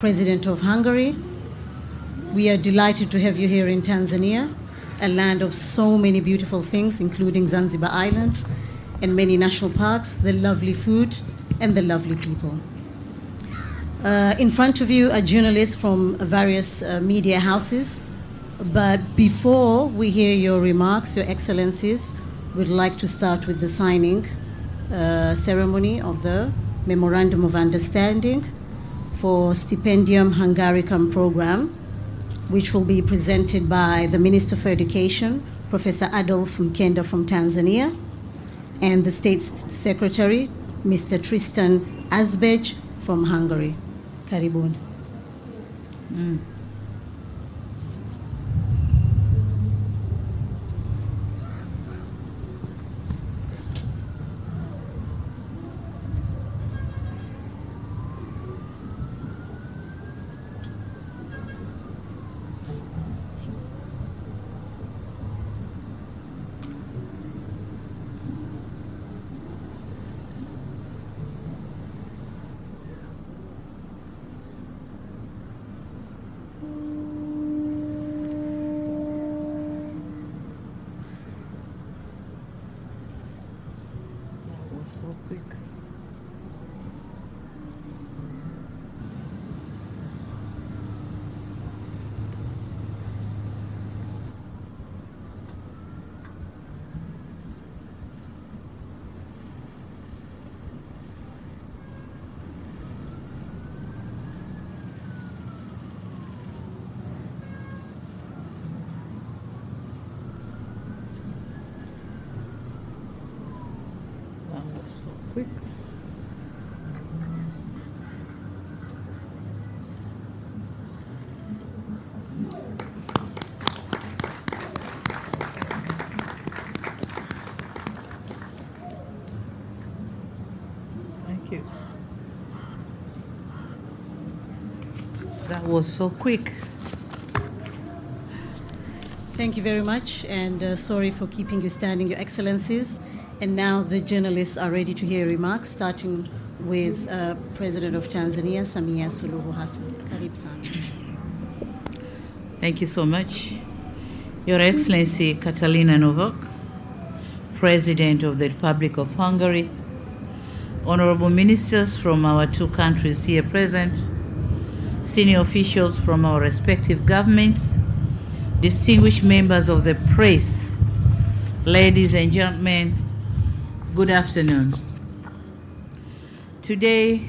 President of Hungary. We are delighted to have you here in Tanzania, a land of so many beautiful things, including Zanzibar Island and many national parks, the lovely food, and the lovely people. In front of you are journalists from various media houses, but before we hear your remarks, Your Excellencies, we'd like to start with the signing ceremony of the Memorandum of Understanding for Stipendium Hungaricum program, which will be presented by the Minister for Education, Professor Adolf Mkenda from Tanzania, and the State Secretary, Mr. Tristan Azbej from Hungary. Karibuni. So quick. So quick. Thank you. That was so quick. Thank you very much, and sorry for keeping you standing, Your Excellencies. And now the journalists are ready to hear remarks, starting with President of Tanzania, Samia Suluhu Hassan. Karibu sana. Thank you so much. Your Excellency Katalin Novák, President of the Republic of Hungary, honorable ministers from our two countries here present, senior officials from our respective governments, distinguished members of the press, ladies and gentlemen, good afternoon. Today,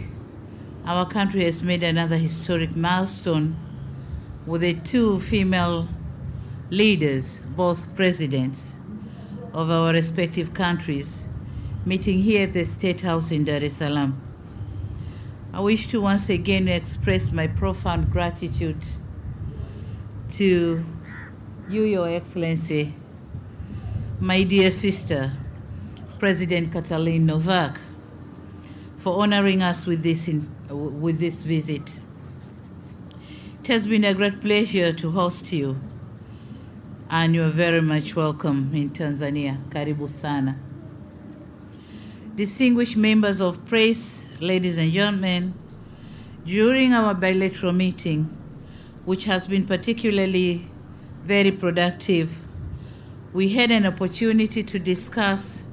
our country has made another historic milestone with the two female leaders, both presidents of our respective countries, meeting here at the State House in Dar es Salaam. I wish to once again express my profound gratitude to you, Your Excellency, my dear sister, President Katalin Novák, for honoring us with this visit. It has been a great pleasure to host you, and you are very much welcome in Tanzania. Karibu sana. Distinguished members of press, ladies and gentlemen, during our bilateral meeting, which has been particularly very productive, we had an opportunity to discuss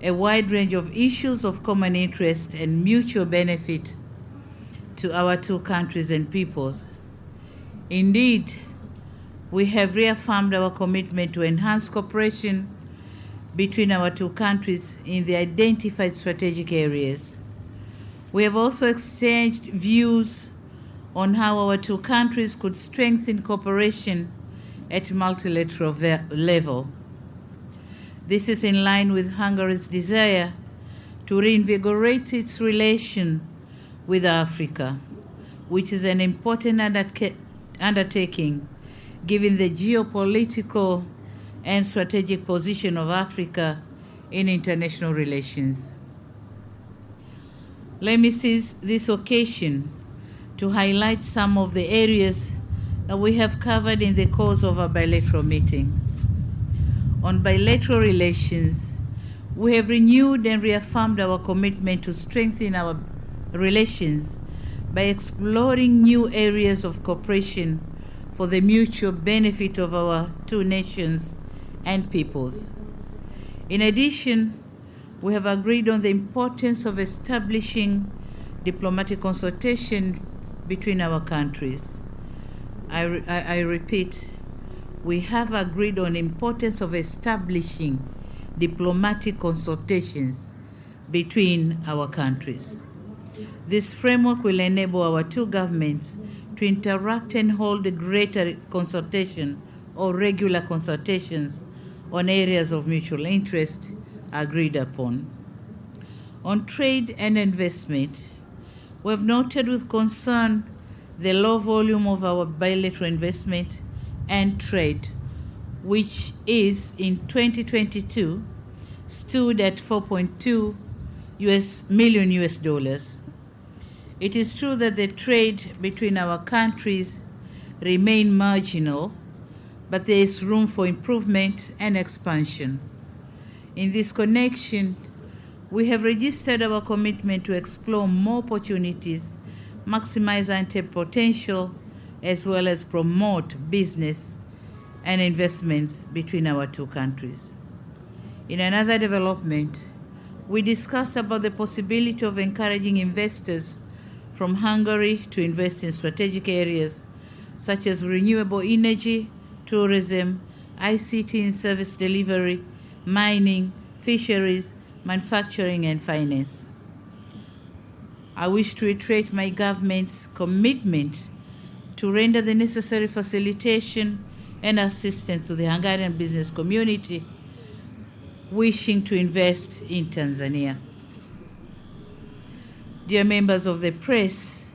a wide range of issues of common interest and mutual benefit to our two countries and peoples. Indeed, we have reaffirmed our commitment to enhance cooperation between our two countries in the identified strategic areas. We have also exchanged views on how our two countries could strengthen cooperation at multilateral level. This is in line with Hungary's desire to reinvigorate its relation with Africa, which is an important undertaking given the geopolitical and strategic position of Africa in international relations. Let me seize this occasion to highlight some of the areas that we have covered in the course of our bilateral meeting. On bilateral relations, we have renewed and reaffirmed our commitment to strengthen our relations by exploring new areas of cooperation for the mutual benefit of our two nations and peoples. In addition, we have agreed on the importance of establishing diplomatic consultation between our countries. I repeat, we have agreed on the importance of establishing diplomatic consultations between our countries. This framework will enable our two governments to interact and hold a greater consultation or regular consultations on areas of mutual interest agreed upon. On trade and investment, we have noted with concern the low volume of our bilateral investment and trade, which is in 2022 stood at $4.2 million. It is true that the trade between our countries remain marginal, but there is room for improvement and expansion. In this connection, we have registered our commitment to explore more opportunities, maximize untapped potential, as well as promote business and investments between our two countries. In another development, we discussed about the possibility of encouraging investors from Hungary to invest in strategic areas such as renewable energy, tourism, ICT and service delivery, mining, fisheries, manufacturing, and finance. I wish to reiterate my government's commitment to render the necessary facilitation and assistance to the Hungarian business community wishing to invest in Tanzania. Dear members of the press,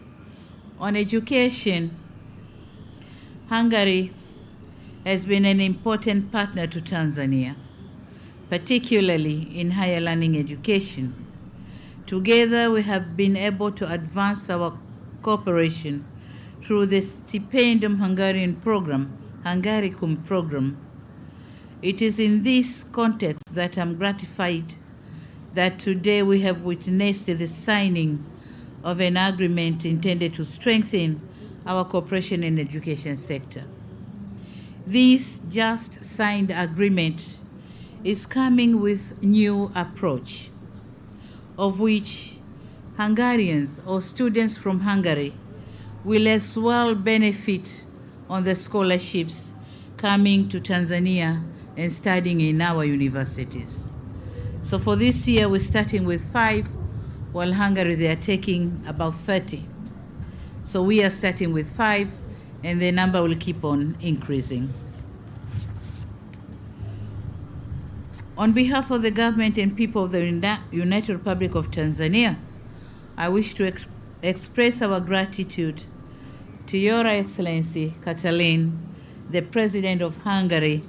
on education, Hungary has been an important partner to Tanzania, particularly in higher learning education. Together, we have been able to advance our cooperation through the Stipendium Hungarian program, Hungaricum program. It is in this context that I'm gratified that today we have witnessed the signing of an agreement intended to strengthen our cooperation in the education sector. This just signed agreement is coming with new approach, of which Hungarians or students from Hungary will as well benefit on the scholarships coming to Tanzania and studying in our universities. So for this year, we're starting with 5, while Hungary, they are taking about 30. So we are starting with 5, and the number will keep on increasing. On behalf of the government and people of the United Republic of Tanzania, I wish to express our gratitude to Your Excellency Katalin, the President of Hungary,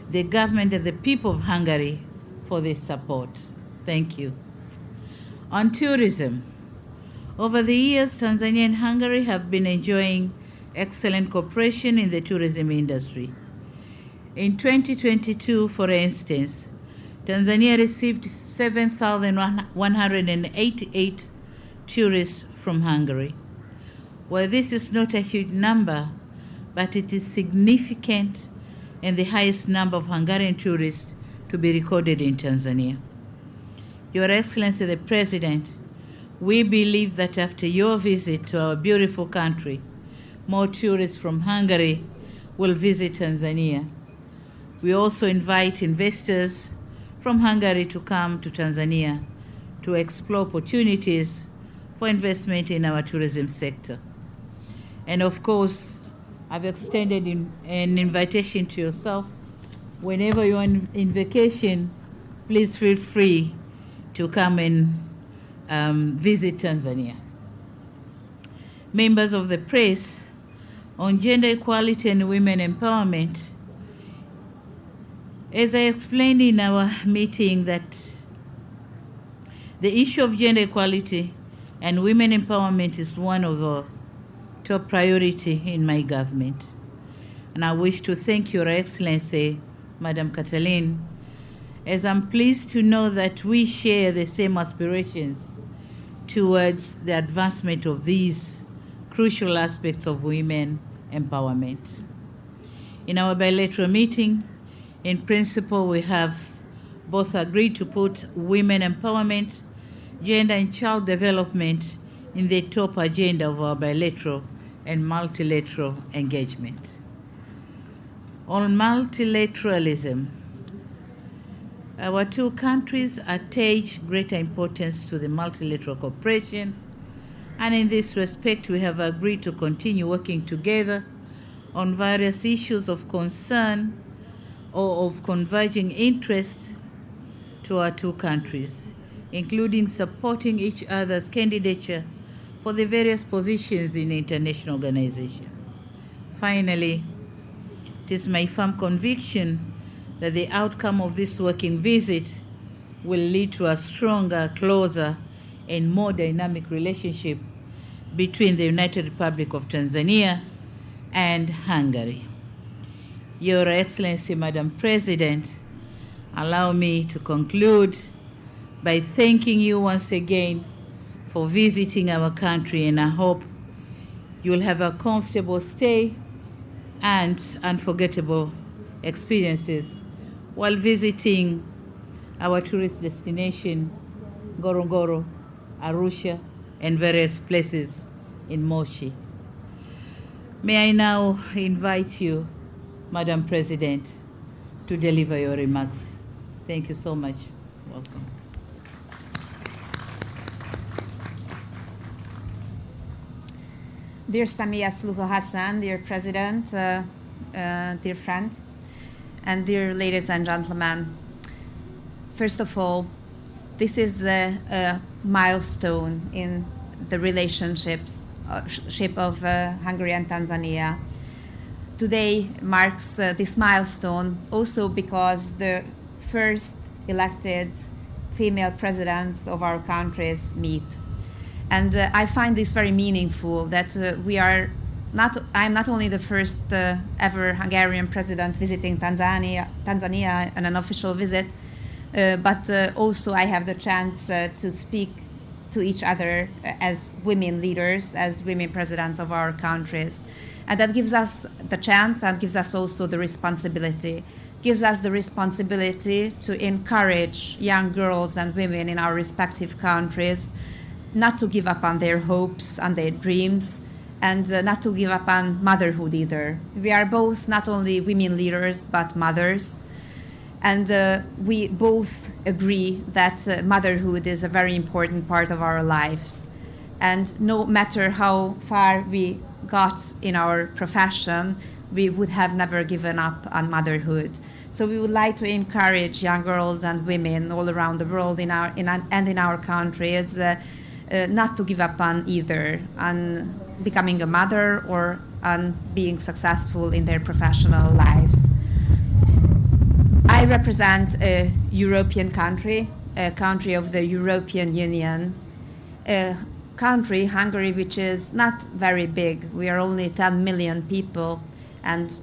the government and the people of Hungary for this support. Thank you. On tourism, over the years, Tanzania and Hungary have been enjoying excellent cooperation in the tourism industry. In 2022, for instance, Tanzania received 7,188 tourists from Hungary. Well, this is not a huge number, but it is significant and the highest number of Hungarian tourists to be recorded in Tanzania. Your Excellency the President, we believe that after your visit to our beautiful country, more tourists from Hungary will visit Tanzania. We also invite investors from Hungary to come to Tanzania to explore opportunities for investment in our tourism sector. And of course, I've extended an invitation to yourself. Whenever you're in vacation, please feel free to come and visit Tanzania. Members of the press, on gender equality and women empowerment, as I explained in our meeting, that the issue of gender equality and women empowerment is one of our top priority in my government. And I wish to thank Your Excellency, Madam Katalin, as I'm pleased to know that we share the same aspirations towards the advancement of these crucial aspects of women empowerment. In our bilateral meeting, in principle, we have both agreed to put women empowerment, gender and child development in the top agenda of our bilateral and multilateral engagement. On multilateralism, our two countries attach greater importance to the multilateral cooperation, and in this respect, we have agreed to continue working together on various issues of concern or of converging interest to our two countries, including supporting each other's candidature for the various positions in international organizations. Finally, it is my firm conviction that the outcome of this working visit will lead to a stronger, closer, and more dynamic relationship between the United Republic of Tanzania and Hungary. Your Excellency, Madam President, allow me to conclude by thanking you once again for visiting our country, and I hope you'll have a comfortable stay and unforgettable experiences while visiting our tourist destination, Ngorongoro, Arusha, and various places in Moshi. May I now invite you, Madam President, to deliver your remarks. Thank you so much. Welcome. Dear Samia Suluhu Hassan, dear President, dear friends, and dear ladies and gentlemen, first of all, this is a milestone in the relationships of Hungary and Tanzania. Today marks this milestone also because the first elected female presidents of our countries meet. And I find this very meaningful that I'm not only the first ever Hungarian president visiting Tanzania on an official visit, but also I have the chance to speak to each other as women leaders, as women presidents of our countries. And that gives us the chance and gives us also the responsibility. Gives us the responsibility to encourage young girls and women in our respective countries not to give up on their hopes and their dreams, and not to give up on motherhood either. We are both not only women leaders, but mothers. And we both agree that motherhood is a very important part of our lives. And no matter how far we got in our profession, we would have never given up on motherhood. So we would like to encourage young girls and women all around the world in our countries not to give up on either, on becoming a mother or on being successful in their professional lives. I represent a European country, a country of the European Union, a country, Hungary, which is not very big. We are only 10 million people and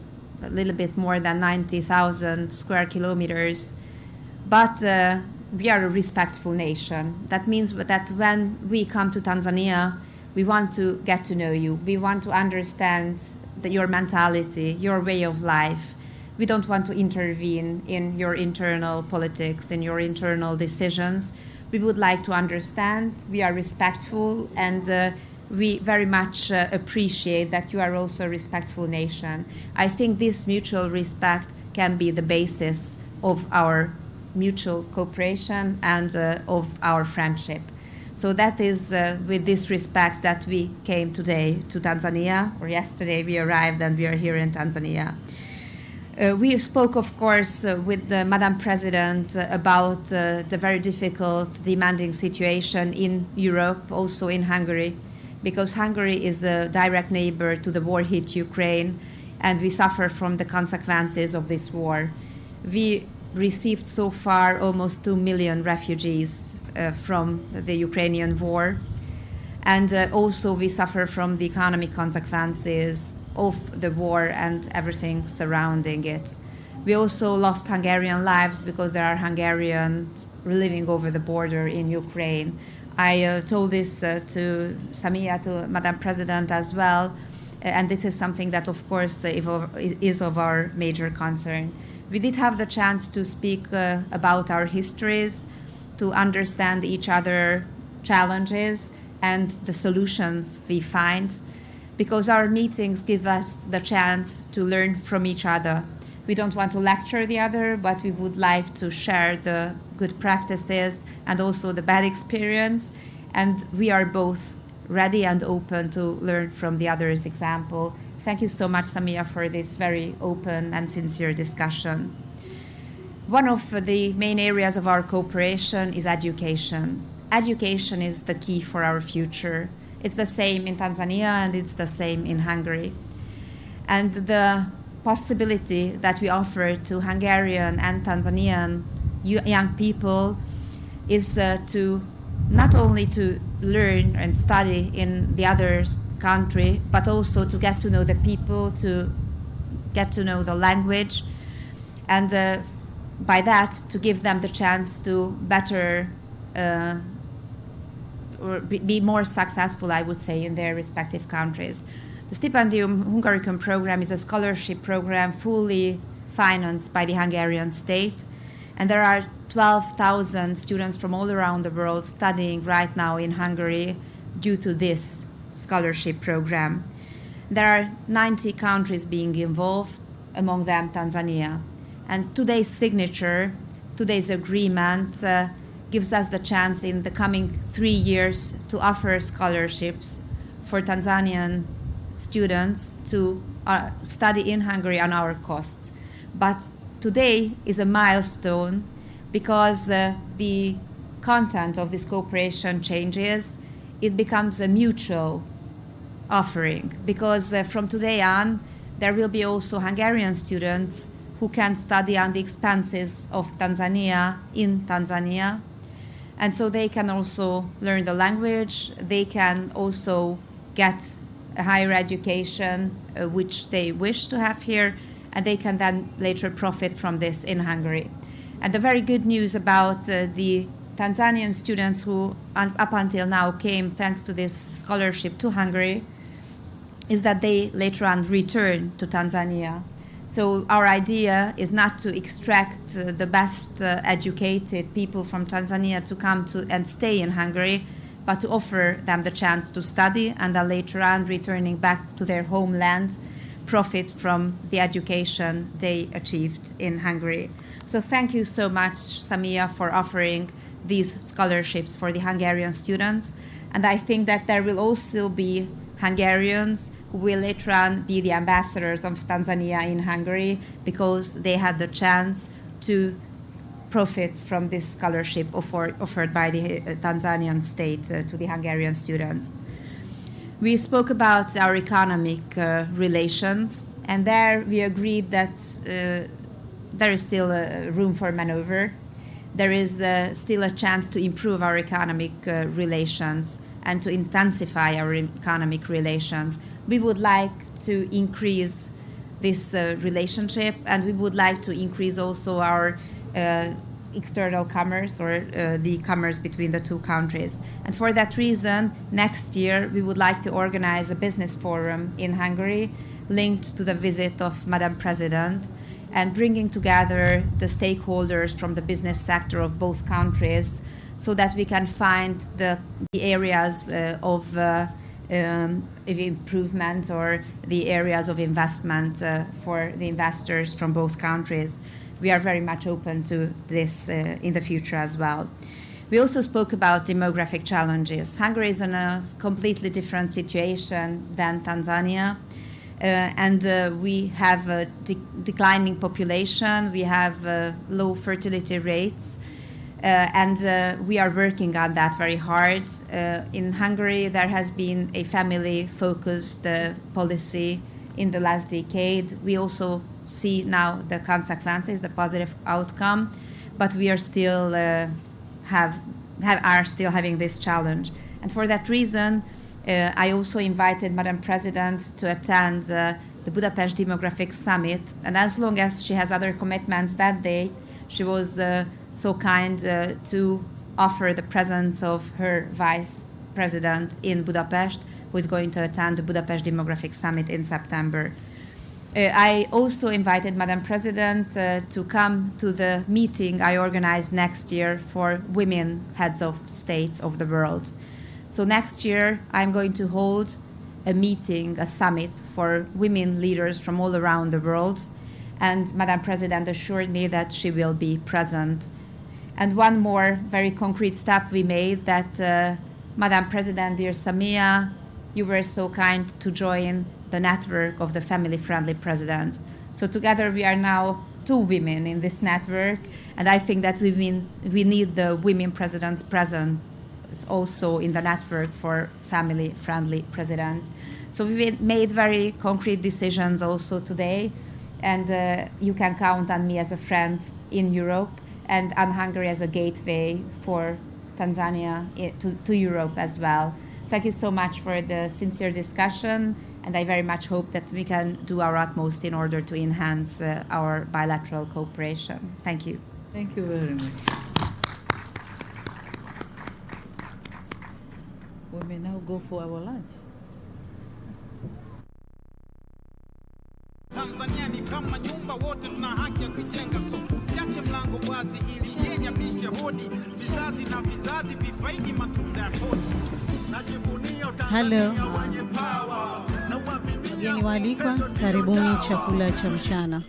a little bit more than 90,000 square kilometers. But we are a respectful nation. That means that when we come to Tanzania, we want to get to know you. We want to understand your mentality, your way of life. We don't want to intervene in your internal politics, in your internal decisions. We would like to understand. We are respectful, and we very much appreciate that you are also a respectful nation. I think this mutual respect can be the basis of our mutual cooperation and of our friendship. So that is with this respect that we came today to Tanzania, or yesterday we arrived and we are here in Tanzania. We spoke, of course, with the Madam President about the very difficult, demanding situation in Europe, also in Hungary, because Hungary is a direct neighbor to the war-hit Ukraine, and we suffer from the consequences of this war. We received so far almost 2 million refugees from the Ukrainian war. And also we suffer from the economic consequences of the war and everything surrounding it. We also lost Hungarian lives because there are Hungarians living over the border in Ukraine. I told this to Samia, to Madam President as well, and this is something that, of course, is of our major concern. We did have the chance to speak about our histories, to understand each other's challenges and the solutions we find, because our meetings give us the chance to learn from each other. We don't want to lecture the other, but we would like to share the good practices and also the bad experience. And we are both ready and open to learn from the other's example. Thank you so much, Samia, for this very open and sincere discussion. One of the main areas of our cooperation is education. Education is the key for our future. It's the same in Tanzania and it's the same in Hungary. And the possibility that we offer to Hungarian and Tanzanian young people is to not only to learn and study in the other country, but also to get to know the people, to get to know the language, and by that to give them the chance to better or be more successful, I would say, in their respective countries. The Stipendium Hungaricum program is a scholarship program fully financed by the Hungarian state, and there are 12,000 students from all around the world studying right now in Hungary due to this scholarship program. There are 90 countries being involved, among them Tanzania. And today's signature, today's agreement, gives us the chance in the coming 3 years to offer scholarships for Tanzanian students to study in Hungary on our costs. But today is a milestone because the content of this cooperation changes. It becomes a mutual offering, because from today on there will be also Hungarian students who can study on the expenses of Tanzania in Tanzania, and so they can also learn the language, they can also get a higher education which they wish to have here, and they can then later profit from this in Hungary. And the very good news about the Tanzanian students who up until now came thanks to this scholarship to Hungary is that they later on return to Tanzania. So our idea is not to extract the best educated people from Tanzania to come to and stay in Hungary, but to offer them the chance to study and then later on, returning back to their homeland, profit from the education they achieved in Hungary. So thank you so much, Samia, for offering these scholarships for the Hungarian students. And I think that there will also be Hungarians who will later on be the ambassadors of Tanzania in Hungary, because they had the chance to profit from this scholarship offered by the Tanzanian state to the Hungarian students. We spoke about our economic relations, and there we agreed that there is still room for maneuver. There is still a chance to improve our economic relations and to intensify our economic relations. We would like to increase this relationship, and we would like to increase also our external commerce, or the commerce between the two countries. And for that reason, next year we would like to organize a business forum in Hungary linked to the visit of Madam President, and bringing together the stakeholders from the business sector of both countries so that we can find the areas of improvement or the areas of investment for the investors from both countries. We are very much open to this in the future as well. We also spoke about demographic challenges. Hungary is in a completely different situation than Tanzania. We have a declining population, we have low fertility rates, and we are working on that very hard. In Hungary, there has been a family-focused policy in the last decade. We also see now the consequences, the positive outcome, but we are still are still having this challenge. And for that reason, I also invited Madam President to attend the Budapest Demographic Summit, and as long as she has other commitments that day, she was so kind to offer the presence of her vice president in Budapest, who is going to attend the Budapest Demographic Summit in September. I also invited Madam President to come to the meeting I organized next year for women heads of states of the world. So next year, I'm going to hold a meeting, a summit for women leaders from all around the world. And Madam President assured me that she will be present. And one more very concrete step we made, that Madam President, dear Samia, you were so kind to join the network of the family-friendly presidents. So together we are now 2 women in this network, and I think that we need the women presidents present also in the network for family-friendly presidents. So we made very concrete decisions also today, and you can count on me as a friend in Europe and on Hungary as a gateway for Tanzania to Europe as well. Thank you so much for the sincere discussion, and I very much hope that we can do our utmost in order to enhance our bilateral cooperation. Thank you. Thank you very much. We may now go for our lunch. Tanzania ni kama nyumba, wote tuna haki ya kujenga, so siache mlango wazi ili mgeni abishe hodi, vizazi na vizazi vifaidi matunda ya kodi. Hello. Wageni waalikwa, karibuni chakula cha mchana.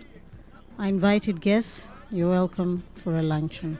I invited guests. You're welcome for a luncheon.